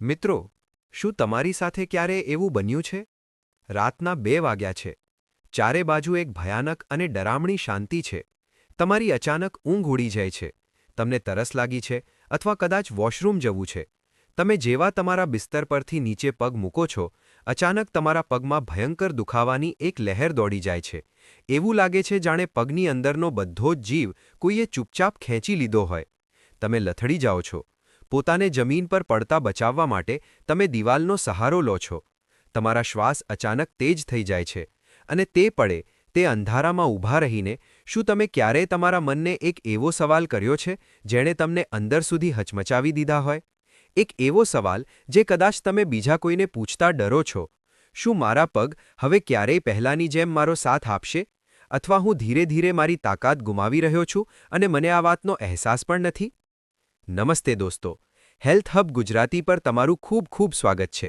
મિત્રો, શું તમારી સાથે ક્યારે એવું બન્યું છે? રાતના 2 વાગ્યા છે. ચારે બાજુ એક ભયાનક અને ડરામણી શાંતિ છે. તમારી અચાનક ઊંઘ ઉડી જાય છે. તમને તરસ લાગી છે અથવા કદાચ વોશરૂમ જવું છે. તમે જેવા તમારા બિસ્તર પરથી નીચે પગ મૂકો છો, અચાનક તમારા પગમાં ભયંકર દુખાવાની એક લહેર દોડી જાય છે. એવું લાગે છે જાણે પગની અંદરનો બધો જ જીવ કોઈએ ચૂપચાપ ખેંચી લીધો હોય. તમે લથડી જાઓ છો. પોતાને જમીન પર પડતા બચાવવા માટે તમે દિવાલનો સહારો લો છો. તમારા શ્વાસ અચાનક તેજ થઈ જાય છે. અને તે પડે તે અંધારામાં ઊભા રહીને શું તમે ક્યારેય તમારા મનને એક એવો સવાલ કર્યો છે જેણે તમને અંદર સુધી હચમચાવી દીધા હોય? એક એવો સવાલ જે કદાચ તમે બીજા કોઈને પૂછતા ડરો છો. શું મારા પગ હવે ક્યારેય પહેલાંની જેમ મારો સાથ આપશે? અથવા હું ધીરે ધીરે મારી તાકાત ગુમાવી રહ્યો છું અને મને આ વાતનો અહેસાસ પણ નથી? નમસ્તે દોસ્તો, હેલ્થ હબ ગુજરાતી પર તમારું ખૂબ ખૂબ સ્વાગત છે.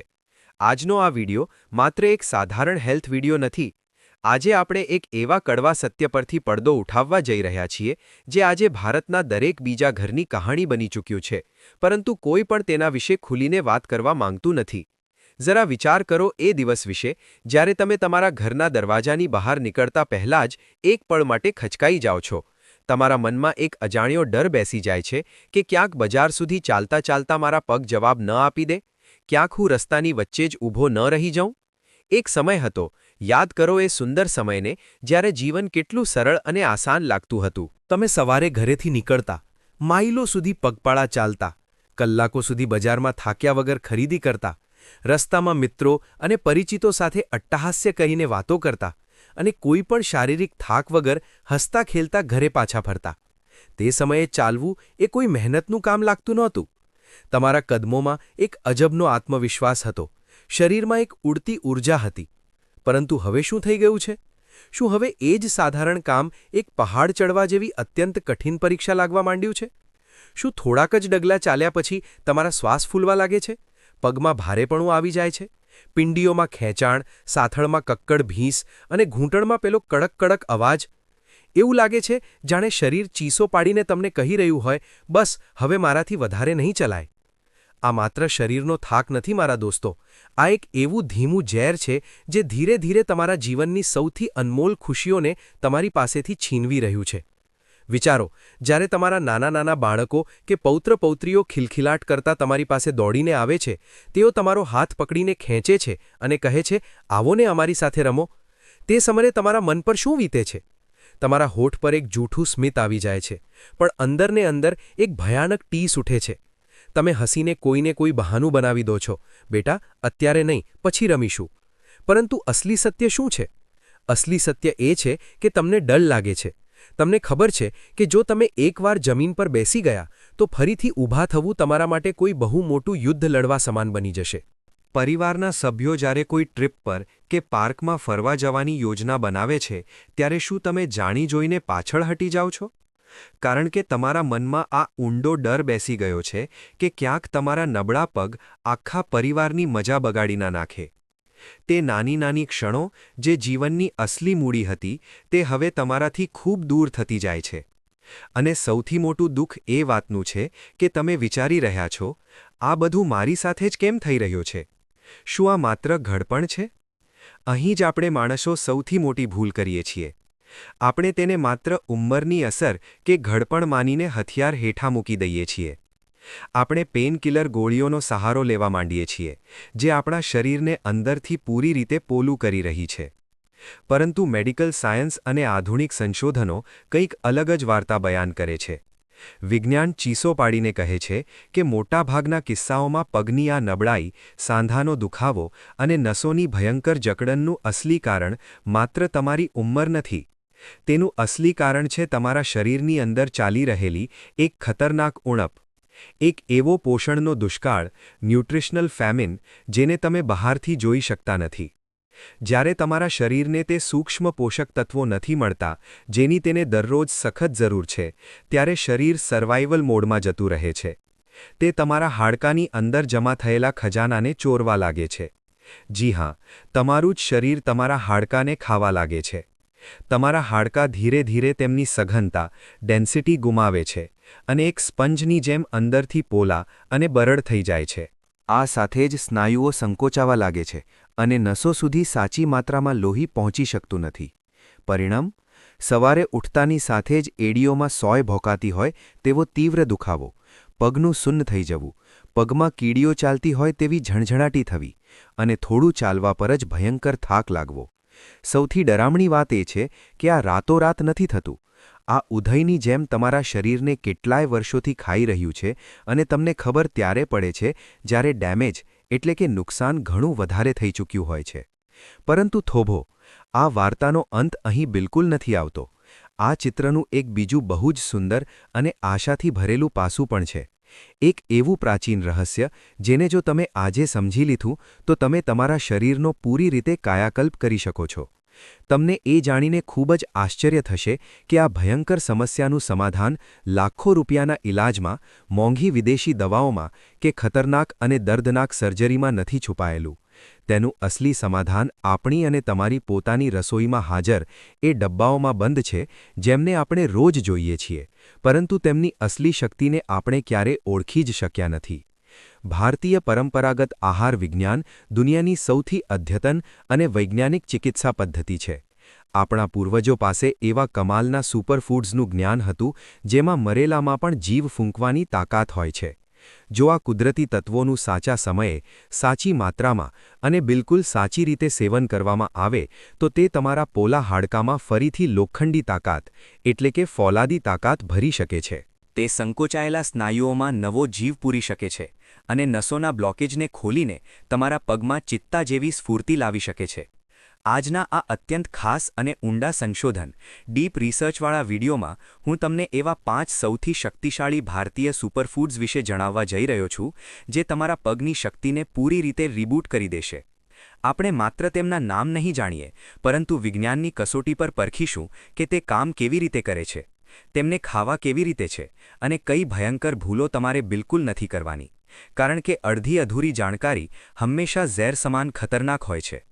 આજનો આ વિડિયો માત્ર એક સાધારણ હેલ્થ વિડિયો નથી. આજે આપણે એક એવા કડવા સત્ય પરથી પડદો ઉઠાવવા જઈ રહ્યા છીએ જે આજે ભારતના દરેક બીજા ઘરની કહાણી બની ચૂક્યું છે, પરંતુ કોઈ પણ તેના વિશે ખુલીને વાત કરવા માંગતું નથી. જરા વિચાર કરો એ દિવસ વિશે જ્યારે તમે તમારા ઘરના દરવાજાની બહાર નીકળતા પહેલાં જ એક પળ માટે ખચકાઈ જાઓ છો. તમારા મનમાં એક અજાણ્યો ડર બેસી જાય છે કે ક્યાંક બજાર સુધી ચાલતા ચાલતા મારા પગ જવાબ ન આપી દે, ક્યાંક હું રસ્તાની વચ્ચે જ ઊભો ન રહી જાઉં. એક સમય હતો, યાદ કરો એ સુંદર સમયને, જ્યારે જીવન કેટલું સરળ અને આસાન લાગતું હતું. તમે સવારે ઘરેથી નીકળતા, માઇલો સુધી પગપાળા ચાલતા, કલાકો સુધી બજારમાં થાક્યા વગર ખરીદી કરતા, રસ્તામાં મિત્રો અને પરિચિતો સાથે અટ્ટહાસ્ય કરીને વાતો કરતા, અને કોઈ પણ શારીરિક થાક વગર હસતા ખેલતા ઘરે પાછા ફરતા. તે સમયે ચાલવું એ કોઈ મહેનતનું કામ લાગતું નહોતું. તમારા કદમોમાં એક અજબનો આત્મવિશ્વાસ હતો, શરીરમાં એક ઉડતી ઊર્જા હતી. પરંતુ હવે શું થઈ ગયું છે? શું હવે એ જ સાધારણ કામ એક પહાડ ચડવા જેવી અત્યંત કઠિન પરીક્ષા લાગવા માંડ્યું છે? શું થોડાક જ ડગલા ચાલ્યા પછી તમારા શ્વાસ ફૂલવા લાગે છે? પગમાં ભારેપણું આવી જાય છે? પિંડીઓમાં ખેંચાણ, સાથળમાં કક્કડ ભીંસ અને ઘૂંટણમાં પેલો કડક કડક અવાજ? એવું લાગે છે જાણે શરીર ચીસો પાડીને તમને કહી રહ્યું હોય, બસ હવે મારાથી વધારે નહીં ચલાય. આ માત્ર શરીરનો થાક નથી મારા દોસ્તો, આ એક એવું ધીમું ઝેર છે જે ધીરે ધીરે તમારા જીવનની સૌથી અનમોલ ખુશીઓને તમારી પાસેથી છીનવી રહ્યું છે. વિચારો, જ્યારે તમારા નાના નાના બાળકો કે પૌત્ર-પૌત્રીઓ ખિલખિલાટ કરતા તમારી પાસે દોડીને આવે છે, તેઓ તમારો હાથ પકડીને ખેંચે છે અને કહે છે, આવો ને અમારી સાથે રમો. તે સમયે તમારા મન પર શું વીતે છે? તમારા હોઠ પર એક જૂઠું સ્મિત આવી જાય છે, પણ અંદરને અંદર એક ભયાનક ટીસ ઉઠે છે. તમે હસીને કોઈને કોઈ બહાનું બનાવી દો છો, બેટા અત્યારે નહીં, પછી રમીશું. પરંતુ અસલી સત્ય શું છે? અસલી સત્ય એ છે કે તમને ડર લાગે છે. તમને ખબર છે કે જો તમે એકવાર જમીન પર બેસી ગયા તો ફરીથી ઊભા થવું તમારા માટે કોઈ બહુ મોટું યુદ્ધ લડવા સમાન બની જશે. પરિવારના સભ્યો જ્યારે કોઈ ટ્રીપ પર કે પાર્કમાં ફરવા જવાની યોજના બનાવે છે, ત્યારે શું તમે જાણી જોઈને પાછળ હટી જાઓ છો? કારણ કે તમારા મનમાં આ ઊંડો ડર બેસી ગયો છે કે ક્યાંક તમારા નબળા પગ આખા પરિવારની મજા બગાડી ના નાખે. તે નાની નાની ક્ષણો જે જીવનની અસલી મૂડી હતી, તે હવે તમારાથી ખૂબ દૂર થતી જાય છે. અને સૌથી મોટું દુઃખ એ વાતનું છે કે તમે વિચારી રહ્યા છો, આ બધું મારી સાથે જ કેમ થઈ રહ્યું છે? શું આ માત્ર ઘડપણ છે? અહીં જ આપણે માણસો સૌથી મોટી ભૂલ કરીએ છીએ. આપણે તેને માત્ર ઉંમરની અસર કે ઘડપણ માનીને હથિયાર હેઠા મૂકી દઈએ છીએ. આપણે પેનકિલર ગોળીઓનો સહારો લેવા માંડીએ છીએ, જે આપણા શરીરને અંદરથી પૂરી રીતે પોલું કરી રહી છે. પરંતુ મેડિકલ સાયન્સ અને આધુનિક સંશોધનો કંઈક અલગ જ વાર્તા બયાન કરે છે. વિજ્ઞાન ચીસો પાડીને કહે છે કે મોટાભાગના કિસ્સાઓમાં પગની આ નબળાઈ, સાંધાનો દુખાવો અને નસોની ભયંકર જકડનનું અસલી કારણ માત્ર તમારી ઉંમર નથી. તેનું અસલી કારણ છે તમારા શરીરની અંદર ચાલી રહેલી એક ખતરનાક ઉણપ. એક એવો પોષણનો દુષ્કાળ, ન્યુટ્રિશનલ ફેમિન, જેને તમે બહારથી જોઈ શકતા નથી. જ્યારે તમારા શરીરને તે સૂક્ષ્મ પોષક તત્વો નથી મળતા જેની તેને દરરોજ સખત જરૂર છે, ત્યારે શરીર સર્વાઇવલ મોડમાં જતું રહે છે. તે તમારા હાડકાની અંદર જમા થયેલા ખજાનાને ચોરવા લાગે છે. જી હા, તમારું જ શરીર તમારા હાડકાને ખાવા લાગે છે. તમારા હાડકાં ધીરે ધીરે તેમની સઘનતા, ડેન્સિટી ગુમાવે છે અને એક સ્પંજની જેમ અંદરથી પોલા અને બરડ થઈ જાય છે. આ સાથે જ સ્નાયુઓ સંકોચાવા લાગે છે અને નસો સુધી સાચી માત્રામાં લોહી પહોંચી શકતું નથી. પરિણામ: સવારે ઉઠતાની સાથે જ એડીઓમાં સોય ભોંકાતી હોય તેવો તીવ્ર દુખાવો, પગનું સૂન્ન થઈ જવું, પગમાં કીડીઓ ચાલતી હોય તેવી ઝણઝણાટી થવી અને થોડું ચાલવા પર જ ભયંકર થાક લાગવો. સૌથી ડરામણી વાત એ છે કે આ રાતોરાત નથી થતું. આ ઉધઈની જેમ તમારા શરીરને કેટલાય વર્ષોથી ખાઈ રહ્યું છે અને તમને ખબર ત્યારે પડે છે જ્યારે ડેમેજ એટલે કે નુકસાન ઘણું વધારે થઈ ચૂક્યું હોય છે. પરંતુ થોભો, આ વાર્તાનો અંત અહીં બિલકુલ નથી આવતો. આ ચિત્રનું એક બીજું બહુ જ સુંદર અને આશાથી ભરેલું પાસું પણ છે. એક એવું પ્રાચીન રહસ્ય જેને જો તમે આજે સમજી લીધું તો તમે તમારા શરીરનો પૂરી રીતે કાયાકલ્પ કરી શકો છો. તમને એ જાણીને ખૂબ જ આશ્ચર્ય થશે કે આ ભયંકર સમસ્યાનું સમાધાન લાખો રૂપિયાના ઇલાજમાં, મોંઘી વિદેશી દવાઓમાં કે ખતરનાક અને દર્દનાક સર્જરીમાં નથી છુપાયેલું. તેનું અસલી સમાધાન આપણી અને તમારી પોતાની રસોઈમાં હાજર એ ડબ્બાઓમાં બંધ છે, જેમને આપણે રોજ જોઈએ છીએ, પરંતુ તેમની અસલી શક્તિને આપણે ક્યારે ઓળખી જ શક્યા નથી. ભારતીય પરંપરાગત આહાર વિજ્ઞાન દુનિયાની સૌથી અદ્યતન અને વૈજ્ઞાનિક ચિકિત્સા પદ્ધતિ છે. આપણા પૂર્વજો પાસે એવા કમાલના સુપરફૂડ્સનું જ્ઞાન હતું જેમાં મરેલામાં પણ જીવ ફૂંકવાની તાકાત હોય છે. જો આ કુદરતી તત્વોનું સાચા સમયે, સાચી માત્રામાં અને બિલકુલ સાચી રીતે સેવન કરવામાં આવે તો તે તમારા પોલા હાડકામાં ફરીથી લોખંડી તાકાત એટલે કે ફોલાદી તાકાત ભરી શકે છે. તે સંકોચાયેલા સ્નાયુઓમાં નવો જીવ પૂરી શકે છે અને નસોના બ્લોકેજને ખોલીને તમારા પગમાં ચિત્તા જેવી સ્ફૂર્તિ લાવી શકે છે. આજના આ અત્યંત ખાસ અને ઊંડા સંશોધન ડીપ રિસર્ચવાળા વિડીયોમાં હું તમને એવા 5 સૌથી શક્તિશાળી ભારતીય સુપરફૂડ્સ વિશે જણાવવા જઈ રહ્યો છું જે તમારા પગની શક્તિને પૂરી રીતે રીબૂટ કરી દેશે. આપણે માત્ર તેમના નામ નહીં જાણીએ, પરંતુ વિજ્ઞાનની કસોટી પર પરખીશું કે તે કામ કેવી રીતે કરે છે, તેમને ખાવા કેવી રીતે છે અને કઈ ભયંકર ભૂલો તમારે બિલકુલ નથી કરવાની, કારણ કે અડધી અધૂરી જાણકારી હંમેશા ઝેર સમાન ખતરનાક હોય છે.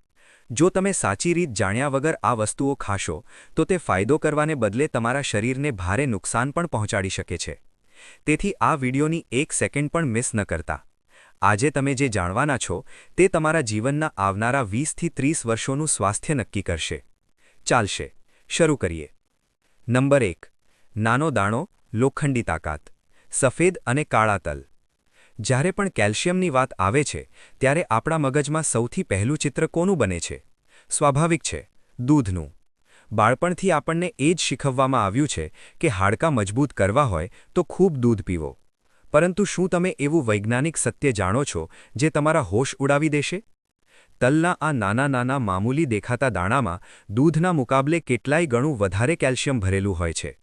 જો તમે સાચી રીત જાણ્યા વગર આ વસ્તુઓ ખાશો તો તે ફાયદો કરવાને બદલે તમારા શરીરને ભારે નુકસાન પણ પહોંચાડી શકે છે. તેથી આ વિડીયોની એક સેકન્ડ પણ મિસ ન કરતા. આજે તમે જે જાણવાના છો તે તમારા જીવનના આવનારા 20 થી 30 વર્ષોનું સ્વાસ્થ્ય નક્કી કરશે. ચાલશે, શરૂ કરીએ. નંબર 1. નાનો દાણો, લોખંડી તાકાત. સફેદ અને કાળા તલ. જ્યારે પણ કેલ્શિયમની વાત આવે છે ત્યારે આપણા મગજમાં સૌથી પહેલું ચિત્ર કોનું બને છે? સ્વાભાવિક છે, દૂધનું. બાળપણથી આપણને એ જ શીખવવામાં આવ્યું છે કે હાડકાં મજબૂત કરવા હોય તો ખૂબ દૂધ પીવો. પરંતુ શું તમે એવું વૈજ્ઞાનિક સત્ય જાણો છો જે તમારા હોશ ઉડાવી દેશે? તલના આ નાના નાના મામૂલી દેખાતા દાણામાં દૂધના મુકાબલે કેટલાય ગણું વધારે કેલ્શિયમ ભરેલું હોય છે.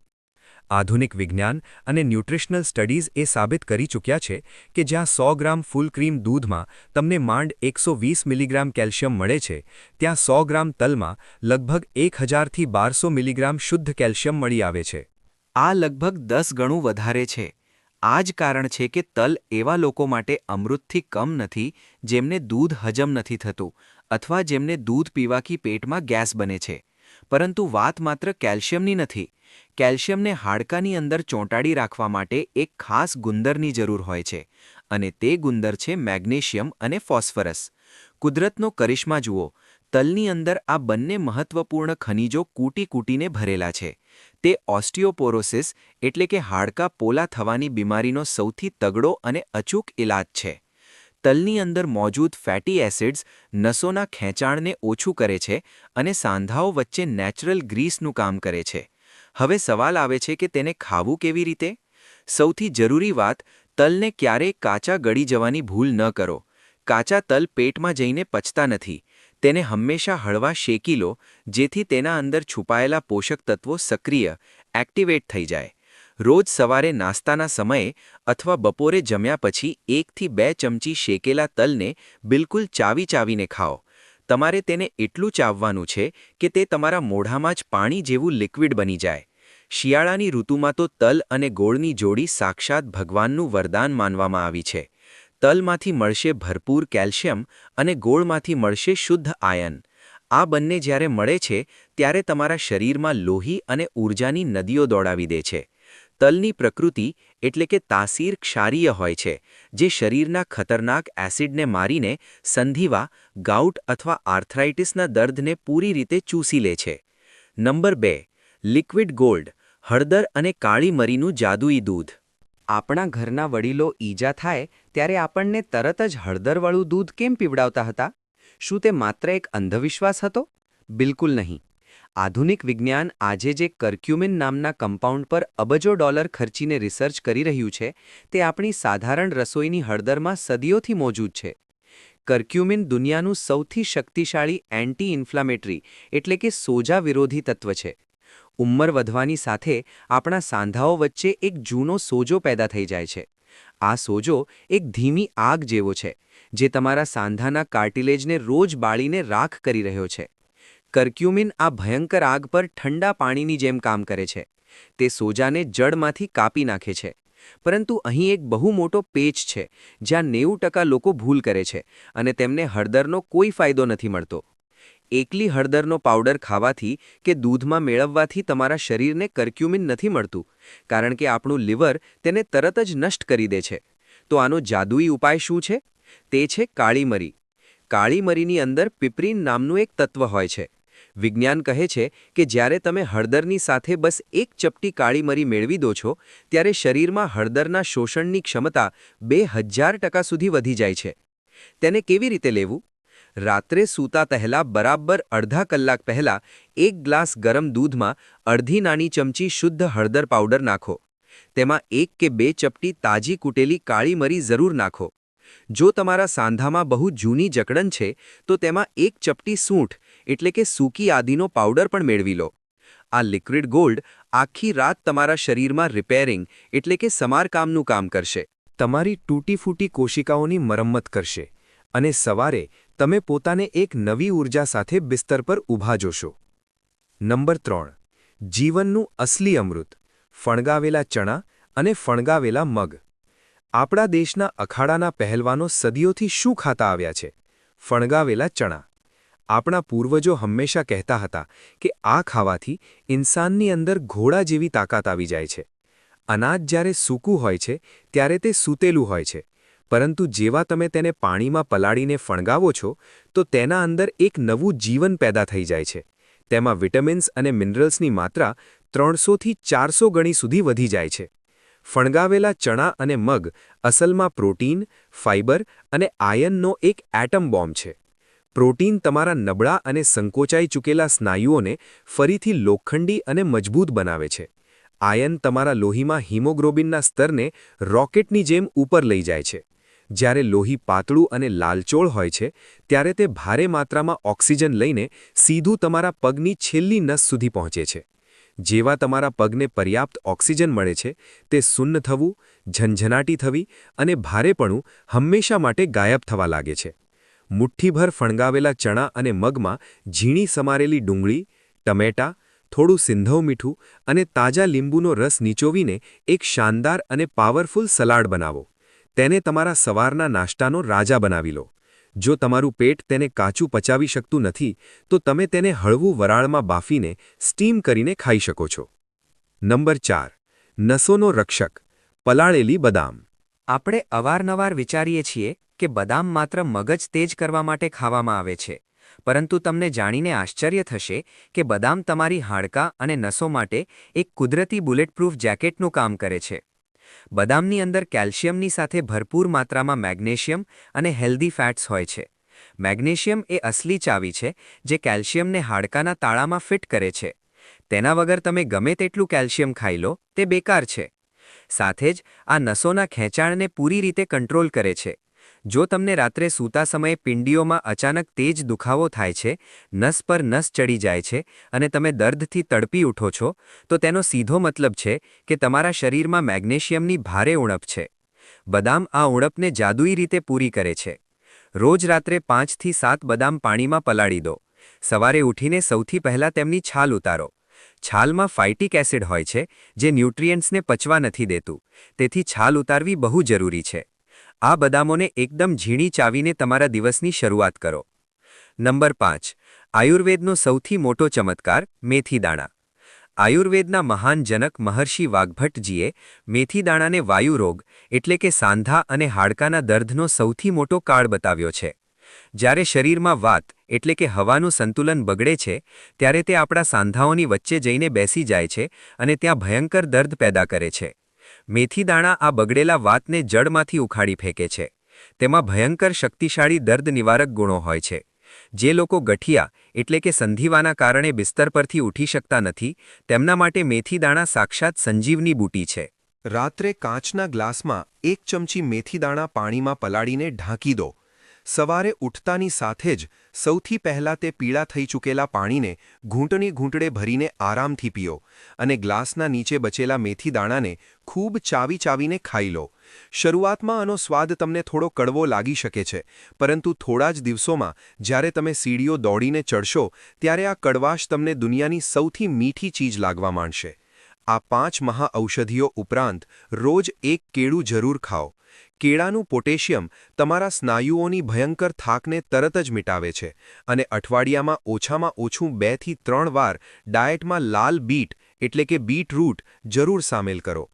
આધુનિક વિજ્ઞાન અને ન્યુટ્રિશનલ સ્ટડીઝ એ સાબિત કરી ચૂક્યા છે કે જ્યાં 100 ગ્રામ ફૂલ ક્રીમ દૂધમાં તમને માંડ 120 મિલીગ્રામ કેલ્શિયમ મળે છે, ત્યાં 100 ગ્રામ તલમાં લગભગ 1000 થી 1200 મિલીગ્રામ શુદ્ધ કેલ્શિયમ મળી આવે છે. આ લગભગ 10 ગણું વધારે છે. આ જ કારણ છે કે તલ એવા લોકો માટે અમૃતથી કમ નથી જેમને દૂધ હજમ નથી થતું અથવા જેમને દૂધ પીવાથી પેટમાં ગેસ બને છે. પરંતુ વાત માત્ર કેલ્શિયમની નથી. કેલ્શિયમને હાડકાની અંદર ચોંટાડી રાખવા માટે એક ખાસ ગુંદરની જરૂર હોય છે, અને તે ગુંદર છે મેગ્નેશિયમ અને ફોસ્ફરસ. કુદરતનો કરિશ્મા જુઓ. તલની અંદર આ બંને મહત્વપૂર્ણ ખનિજો કૂટી-કૂટીને ભરેલા છે. તે ઓસ્ટિયોપોરોસિસ એટલે કે હાડકાં પોલા થવાની બીમારીનો સૌથી તગડો અને અચૂક ઇલાજ છે. તલની અંદર મોજૂદ ફેટી એસિડ્સ નસોના ખેંચાણને ઓછું કરે છે અને સાંધાઓ વચ્ચે નેચરલ ગ્રીસનું કામ કરે છે. હવે સવાલ આવે છે કે તેને ખાવું કેવી રીતે? સૌથી જરૂરી વાત, તલને ક્યારેય કાચા ગળી જવાની ભૂલ ન કરો. કાચા તલ પેટમાં જઈને પચતા નથી. તેને હંમેશા હળવા શેકી લો જેથી તેના અંદર છુપાયેલા પોષક તત્વો સક્રિય, એક્ટિવેટ થઈ જાય. રોજ સવારે નાસ્તાના સમયે અથવા બપોરે જમ્યા પછી 1 થી 2 ચમચી શેકેલા તલને બિલકુલ ચાવીને ખાઓ. તમારે તેને એટલું ચાવવાનું છે કે તે તમારા મોઢામાં જ પાણી જેવું લિક્વિડ બની જાય. શિયાળાની ઋતુમાં તો તલ અને ગોળની જોડી સાક્ષાત ભગવાનનું વરદાન માનવામાં આવી છે. તલમાંથી મળશે ભરપૂર કેલ્શિયમ અને ગોળમાંથી મળશે શુદ્ધ આયન. આ બંને જ્યારે મળે છે ત્યારે તમારા શરીરમાં લોહી અને ઊર્જાની નદીઓ દોડાવી દે છે. તલની પ્રકૃતિ એટલે કે તાસીર ક્ષારીય હોય છે, જે શરીરના ખતરનાક એસિડને મારીને સંધિવા, ગાઉટ અથવા આર્થરાઇટિસના દર્દને પૂરી રીતે ચૂસી લે છે. નંબર 2. લિક્વિડ ગોલ્ડ, હળદર અને કાળી મરીનું જાદુઈ દૂધ. આપણા ઘરના વડીલો ઈજા થાય ત્યારે આપણને તરત જ હળદરવાળું દૂધ કેમ પીવડાવતા હતા? શું તે માત્ર એક અંધવિશ્વાસ હતો? બિલકુલ નહીં. આધુનિક વિજ્ઞાન આજે જે કર્ક્યુમિન નામના કમ્પાઉન્ડ પર અબજો ડોલર ખર્ચીને રિસર્ચ કરી રહ્યું છે, તે આપણી સાધારણ રસોઈની હળદરમાં સદીઓથી મોજૂદ છે. કર્ક્યુમિન દુનિયાનું સૌથી શક્તિશાળી એન્ટી ઇન્ફ્લામેટરી એટલે કે સોજા વિરોધી તત્વ છે. ઉંમર વધવાની સાથે આપણા સાંધાઓ વચ્ચે એક જૂનો સોજો પેદા થઈ જાય છે. આ સોજો એક ધીમી આગ જેવો છે, જે તમારા સાંધાના કાર્ટિલેજને રોજ બાળીને રાખ કરી રહ્યો છે. કર્ક્યુમિન આ ભયંકર આગ પર ઠંડા પાણીની જેમ કામ કરે છે. તે સોજાને જડમાંથી કાપી નાખે છે. પરંતુ અહીં એક બહુ મોટો પેચ છે, જ્યાં 90% લોકો ભૂલ કરે છે અને તેમને હળદરનો કોઈ ફાયદો નથી મળતો. એકલી હળદરનો પાવડર ખાવાથી કે દૂધમાં મેળવવાથી તમારા શરીરને કર્ક્યુમિન નથી મળતું, કારણ કે આપણું લિવર તેને તરત જ નષ્ટ કરી દે છે. તો આનો જાદુઈ ઉપાય શું છે? તે છે કાળી મરી. કાળી મરીની અંદર પિપરીન નામનું એક તત્વ હોય છે. વિજ્ઞાન કહે છે કે જ્યારે તમે હળદરની સાથે બસ એક ચપટી કાળી મરી મેળવી દો છો, ત્યારે શરીરમાં હળદરના શોષણની ક્ષમતા 2000% સુધી વધી જાય છે. તેને કેવી રીતે લેવું? રાત્રે સૂતા પહેલા બરાબર અડધા કલાક પહેલા 1 ગ્લાસ ગરમ દૂધમાં અડધી નાની ચમચી શુદ્ધ હળદર પાવડર નાખો. તેમાં 1 કે 2 ચપટી તાજી કૂટેલી કાળી મરી જરૂર નાખો. જો તમારા સાંધામાં બહુ જૂની જકડન છે, તો તેમાં 1 ચપટી સૂંઠ એટલે કે સૂકી આદીનો પાવડર પણ મેળવી લો. આ લિક્વિડ ગોલ્ડ આખી રાત તમારા શરીરમાં રિપેરિંગ એટલે કે સમારકામનું કામ કરશે. તમારી તૂટી-ફૂટી કોશિકાઓની મરમ્મત કરશે અને સવારે તમે પોતાને એક નવી ઊર્જા સાથે બિસ્તર પર ઊભા જોશો. નંબર 3. જીવનનું અસલી અમૃત, ફણગાવેલા ચણા અને ફણગાવેલા મગ. આપણા દેશના અખાડાના પહેલવાનો સદીઓથી શું ખાતા આવ્યા છે? ફણગાવેલા ચણા. આપણા પૂર્વજો હંમેશા કહેતા હતા કે આ ખાવાથી ઇન્સાનની અંદર ઘોડા જેવી તાકાત આવી જાય છે. અનાજ જ્યારે સૂકું હોય છે ત્યારે તે સૂતેલું હોય છે, પરંતુ જેવા તમે તેને પાણીમાં પલાળીને ફણગાવો છો તો તેના અંદર એક નવું જીવન પેદા થઈ જાય છે. તેમાં વિટામિન્સ અને મિનરલ્સની માત્રા 300થી 400 ગણી સુધી વધી જાય છે. ફણગાવેલા ચણા અને મગ અસલમાં પ્રોટીન, ફાઇબર અને આયનનો એક એટમ બોમ્બ છે. પ્રોટીન તમારા નબળા અને સંકોચાઈ ચૂકેલા સ્નાયુઓને ફરીથી લોખંડી અને મજબૂત બનાવે છે. આયન તમારા લોહીમાં હિમોગ્લોબિનના સ્તરને રોકેટની જેમ ઉપર લઈ જાય છે. જ્યારે લોહી પાતળું અને લાલચોળ હોય છે, ત્યારે તે ભારે માત્રામાં ઓક્સિજન લઈને સીધું તમારા પગની છેલ્લી નસ સુધી પહોંચે છે. જેવા તમારા પગને પર્યાપ્ત ઓક્સિજન મળે છે, તે સુન્ન થવું, ઝંઝનાટી થવી અને ભારેપણું હંમેશા માટે ગાયબ થવા લાગે છે. મુઠ્ઠીભર ફણગાવેલા ચણા અને મગમાં ઝીણી સમારેલી ડુંગળી, ટમેટાં, થોડું સિંધવ મીઠું અને તાજા લીંબુનો રસ નીચોવીને એક શાનદાર અને પાવરફુલ સલાડ બનાવો. તેને તમારા સવારના નાસ્તાનો રાજા બનાવી લો. જો તમારું પેટ તેને કાચું પચાવી શકતું નથી, તો તમે તેને હળવું વરાળમાં બાફીને સ્ટીમ કરીને ખાઈ શકો છો. નંબર 4. નસોનો રક્ષક, પલાળેલી બદામ. આપણે અવારનવાર વિચારીએ છીએ કે બદામ માત્ર મગજ તેજ કરવા માટે ખાવામાં આવે છે, પરંતુ તમને જાણીને આશ્ચર્ય થશે કે બદામ તમારી હાડકાં અને નસો માટે એક કુદરતી બુલેટપ્રૂફ જેકેટનું કામ કરે છે. બદામની અંદર કેલ્શિયમની સાથે ભરપૂર માત્રામાં મેગ્નેશિયમ અને હેલ્ધી ફેટ્સ હોય છે. મેગ્નેશિયમ એ અસલી ચાવી છે જે કેલ્શિયમને હાડકાના તાળામાં ફિટ કરે છે. તેના વગર તમે ગમે તેટલું કેલ્શિયમ ખાઈ લો, તે બેકાર છે. સાથે જ આ નસોના ખેંચાણને પૂરી રીતે કંટ્રોલ કરે છે. જો તમને રાત્રે સૂતા સમયે પિંડીઓમાં અચાનક તેજ દુખાવો થાય છે, નસ પર નસ ચડી જાય છે અને તમે દર્દથી તડપી ઉઠો છો, તો તેનો સીધો મતલબ છે કે તમારા શરીરમાં મેગ્નેશિયમની ભારે ઉણપ છે. બદામ આ ઉણપને જાદુઈ રીતે પૂરી કરે છે. રોજ રાત્રે 5 થી 7 બદામ પાણીમાં પલાળી દો. સવારે ઉઠીને સૌથી પહેલાં તેમની છાલ ઉતારો. છાલમાં ફાઇટિક એસિડ હોય છે, જે ન્યુટ્રિયન્ટ્સને પચવા નથી દેતું, તેથી છાલ ઉતારવી બહુ જરૂરી છે. આ બદામોને એકદમ ઝીણી ચાવીને તમારા દિવસની શરૂઆત કરો. નંબર 5. આયુર્વેદનો સૌથી મોટો ચમત્કાર, મેથી દાણા. આયુર્વેદના મહાન જનક મહર્ષિ વાઘભટ્ટજીએ મેથીદાણાને વાયુરોગ એટલે કે સાંધા અને હાડકાના દર્દનો સૌથી મોટો કાળ બતાવ્યો છે. જ્યારે શરીરમાં વાત એટલે કે હવાનું સંતુલન બગડે છે ત્યારે તે આપણા સાંધાઓની વચ્ચે જઈને બેસી જાય છે અને ત્યાં ભયંકર દર્દ પેદા કરે છે. મેથીદાણા આ બગડેલા વાતને જડમાંથી ઉખાડી ફેંકે છે. તેમાં ભયંકર શક્તિશાળી દર્દ નિવારક ગુણો હોય છે. જે લોકો ગઠિયા એટલે કે સંધિવાના કારણે બિસ્તર પરથી ઉઠી શકતા નથી તેમના માટે મેથીદાણા સાક્ષાત સંજીવની બૂટી છે. રાત્રે કાચના ગ્લાસમાં 1 ચમચી મેથીદાણા પાણીમાં પલાળીને ઢાંકી દો. સવારે ઉઠતાની સાથે જ સૌથી પહેલાં તે પીળા થઈ ચૂકેલા પાણીને ઘૂંટડે ભરીને આરામથી પીઓ અને ગ્લાસના નીચે બચેલા મેથીદાણાને ખૂબ ચાવીને ખાઈ લો. શરૂઆતમાં આનો સ્વાદ તમને થોડો કડવો લાગી શકે છે, પરંતુ થોડા જ દિવસોમાં જ્યારે તમે સીડીઓ દોડીને ચડશો ત્યારે આ કડવાશ તમને દુનિયાની સૌથી મીઠી ચીજ લાગવા માંડશે. આ 5 મહાઔષધિઓ ઉપરાંત રોજ એક કેળું જરૂર ખાઓ. કેળાનું પોટેશિયમ તમારા સ્નાયુઓની ભયંકર થાકને તરત જ મિટાવે છે અને અઠવાડિયામાં ઓછામાં ઓછું 2 થી 3 વાર ડાયટમાં લાલ બીટ એટલે કે બીટરૂટ જરૂર સામેલ કરો.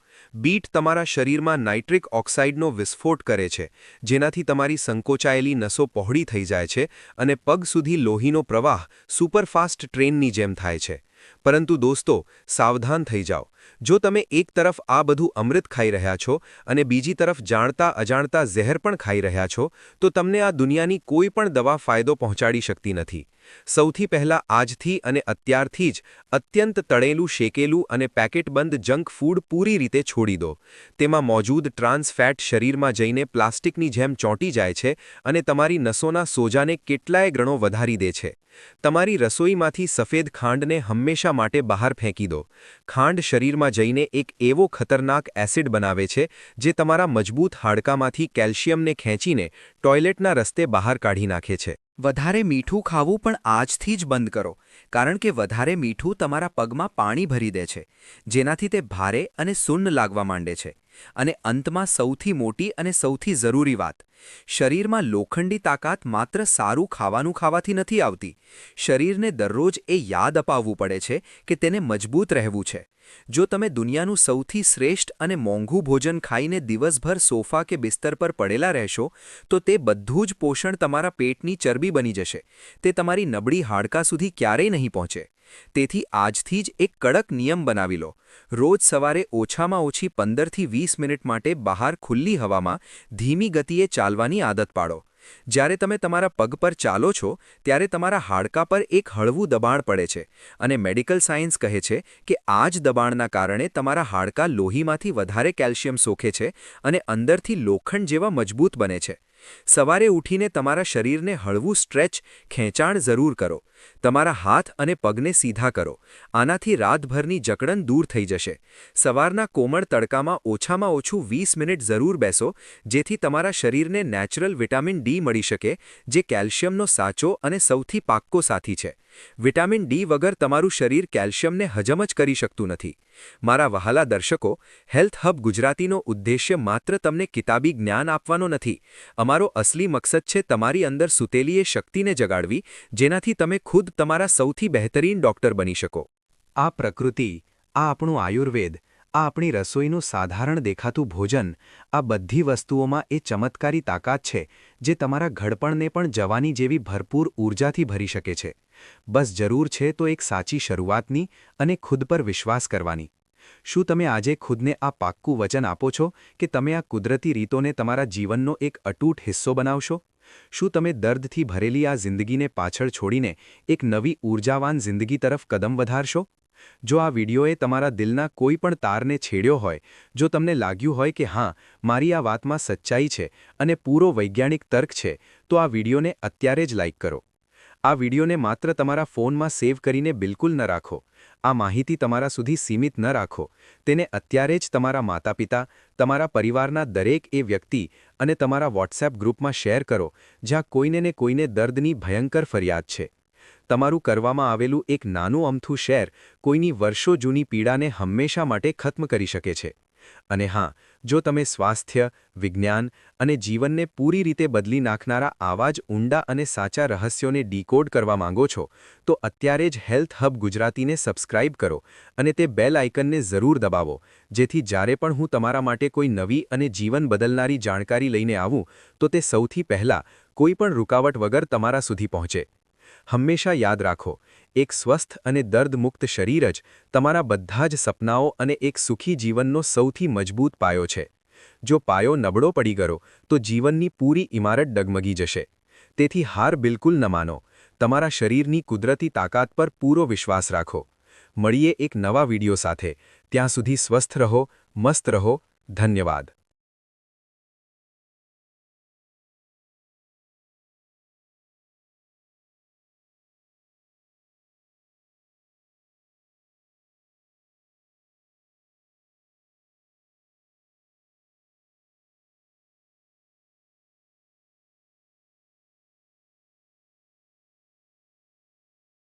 બીટ તમારા શરીરમાં નાઇટ્રિક ઓક્સાઇડનો વિસ્ફોટ કરે છે, જેનાથી તમારી સંકોચાયેલી નસો પહોળી થઈ જાય છે અને પગ સુધી લોહીનો પ્રવાહ સુપરફાસ્ટ ટ્રેનની જેમ થાય છે. પરંતુ દોસ્તો, સાવધાન થઈ જાઓ. જો તમે એક તરફ આ બધું અમૃત ખાઈ રહ્યા છો અને બીજી તરફ જાણતા અજાણતા ઝેર પણ ખાઈ રહ્યા છો, તો તમને આ દુનિયાની કોઈ પણ દવા ફાયદો પહોંચાડી શકતી નથી. સૌથી પહેલાં આજથી અને અત્યારથી જ અત્યંત તળેલું, શેકેલું અને પેકેટબંધ જંક ફૂડ પૂરી રીતે છોડી દો. તેમાં મોજૂદ ટ્રાન્સ ફેટ શરીરમાં જઈને પ્લાસ્ટિકની જેમ ચોંટી જાય છે અને તમારી નસોના સોજાને કેટલાય ગણો વધારી દે છે. તમારી રસોઈમાંથી સફેદ ખાંડને હંમેશા માટે બહાર ફેંકી દો. ખાંડ શરીરમાં જઈને એક એવો ખતરનાક એસિડ બનાવે છે જે તમારા મજબૂત હાડકામાંથી કેલ્શિયમને ખેંચીને ટોયલેટના રસ્તે બહાર કાઢી નાખે છે. વધારે મીઠું ખાવું પણ આજથી જ બંધ કરો, કારણ કે વધારે મીઠું તમારા પગમાં પાણી ભરી દે છે, જેનાથી તે ભારે અને સુન્ન લાગવા માંડે છે. અને અંતમાં સૌથી મોટી અને સૌથી જરૂરી વાત, શરીરમાં લોખંડી તાકાત માત્ર સારું ખાવાનું ખાવાથી નથી આવતી. શરીરને દરરોજ એ યાદ અપાવવું પડે છે કે તેને મજબૂત રહેવું છે. જો તમે દુનિયાનું સૌથી શ્રેષ્ઠ અને મોંઘું ભોજન ખાઈને દિવસભર સોફા કે બિસ્તર પર પડેલા રહેશો, તો તે બધું જ પોષણ તમારા પેટની ચરબી બની જશે. તે તમારી નબળી હાડકાં સુધી ક્યારેય નહીં પહોંચે. તેથી આજથી જ એક કડક નિયમ બનાવી લો. રોજ સવારે ઓછામાં ઓછી 15 થી 20 મિનિટ માટે બહાર ખુલ્લી હવામાં ધીમી ગતિએ ચાલવાની આદત પાડો. જ્યારે તમે તમારા પગ પર ચાલો છો ત્યારે તમારા હાડકાં પર એક હળવું દબાણ પડે છે અને મેડિકલ સાયન્સ કહે છે કે આ જ દબાણના કારણે તમારા હાડકાં લોહીમાંથી વધારે કેલ્શિયમ સોખે છે અને અંદરથી લોખંડ જેવા મજબૂત બને છે. સવારે ઉઠીને તમારા શરીરને હળવું સ્ટ્રેચ, ખેંચાણ જરૂર કરો. તમારા હાથ અને પગને સીધા કરો. આનાથી રાતભરની જકડન દૂર થઈ જશે. સવારના કોમળ તડકામાં ઓછામાં ઓછું 20 મિનિટ જરૂર બેસો, જેથી તમારા શરીરને નેચરલ વિટામિન ડી મળી શકે, જે કેલ્શિયમનો સાચો અને સૌથી પાક્કો સાથી છે. વિટામિન ડી વગર તમારું શરીર કેલ્શિયમને હજમ જ કરી શકતું નથી. મારા વહાલા દર્શકો, હેલ્થ હબ ગુજરાતીનો ઉદ્દેશ્ય માત્ર તમને કિતાબી જ્ઞાન આપવાનો નથી. અમારો અસલી મકસદ છે તમારી અંદર સૂતેલી એ શક્તિને જગાડવી, જેનાથી તમે ખુદ તમારા સૌથી બહેતરીન ડોક્ટર બની શકો. આ પ્રકૃતિ, આ આપણું આયુર્વેદ, આ આપણી રસોઈનું સાધારણ દેખાતું ભોજન, આ બધી વસ્તુઓમાં એ ચમત્કારી તાકાત છે જે તમારા ઘડપણને પણ જવાની જેવી ભરપૂર ઊર્જાથી ભરી શકે છે. બસ જરૂર છે તો એક સાચી શરૂઆતની અને ખુદ પર વિશ્વાસ કરવાની. શું તમે આજે ખુદને આ પાક્કું વચન આપો છો કે તમે આ કુદરતી રીતોને તમારા જીવનનો એક અતૂટ હિસ્સો બનાવશો? શું તમે દર્દથી ભરેલી આ જિંદગીને પાછળ છોડીને એક નવી ઊર્જાવાન જિંદગી તરફ કદમ વધારશો? જો આ વિડીયોએ તમારા દિલના કોઈ પણ તારને છેડ્યો હોય, જો તમને લાગ્યું હોય કે હા, મારી આ વાતમાં સચ્ચાઈ છે અને પૂરો વૈજ્ઞાનિક તર્ક છે, તો આ વિડીયોને અત્યારે જ લાઇક કરો. આ વિડીયોને માત્ર તમારા ફોનમાં સેવ કરીને બિલકુલ ન રાખો. આ માહિતી તમારા સુધી સીમિત ન રાખો. તેને અત્યારે જ તમારા માતાપિતા, તમારા પરિવારના દરેક એ વ્યક્તિ અને તમારા વોટ્સએપ ગ્રુપમાં શેર કરો, જ્યાં કોઈને ને કોઈને દર્દની ભયંકર ફરિયાદ છે. તમારું કરવામાં આવેલું એક નાનું અમથું શેર કોઈની વર્ષો જૂની પીડાને હંમેશા માટે ખત્મ કરી શકે છે. અને હા, જો તમે સ્વાસ્થ્ય, વિજ્ઞાન અને જીવનને પૂરી રીતે બદલી નાખનારા આવા જ ઊંડા અને સાચા રહસ્યોને ડીકોડ કરવા માંગો છો તો અત્યારે જ હેલ્થ હબ ગુજરાતીને સબસ્ક્રાઇબ કરો અને તે બેલ આઇકનને જરૂર દબાવો, જેથી જ્યારે પણ હું તમારા માટે કોઈ નવી અને જીવન બદલનારી જાણકારી લઈને આવું તો તે સૌથી પહેલાં કોઈ પણ રૂકાવટ વગર તમારા સુધી પહોંચે. હંમેશા યાદ રાખો, એક સ્વસ્થ અને દર્દમુક્ત શરીર જ તમારા બધા જ સપનાઓ અને એક સુખી જીવનનો સૌથી મજબૂત પાયો છે. જો પાયો નબળો પડી ગયો તો જીવનની પૂરી ઇમારત ડગમગી જશે. તેથી હાર બિલકુલ ન માનો. તમારા શરીરની કુદરતી તાકાત પર પૂરો વિશ્વાસ રાખો. મળીએ એક નવા વિડિયો સાથે. ત્યાં સુધી સ્વસ્થ રહો, મસ્ત રહો. ધન્યવાદ.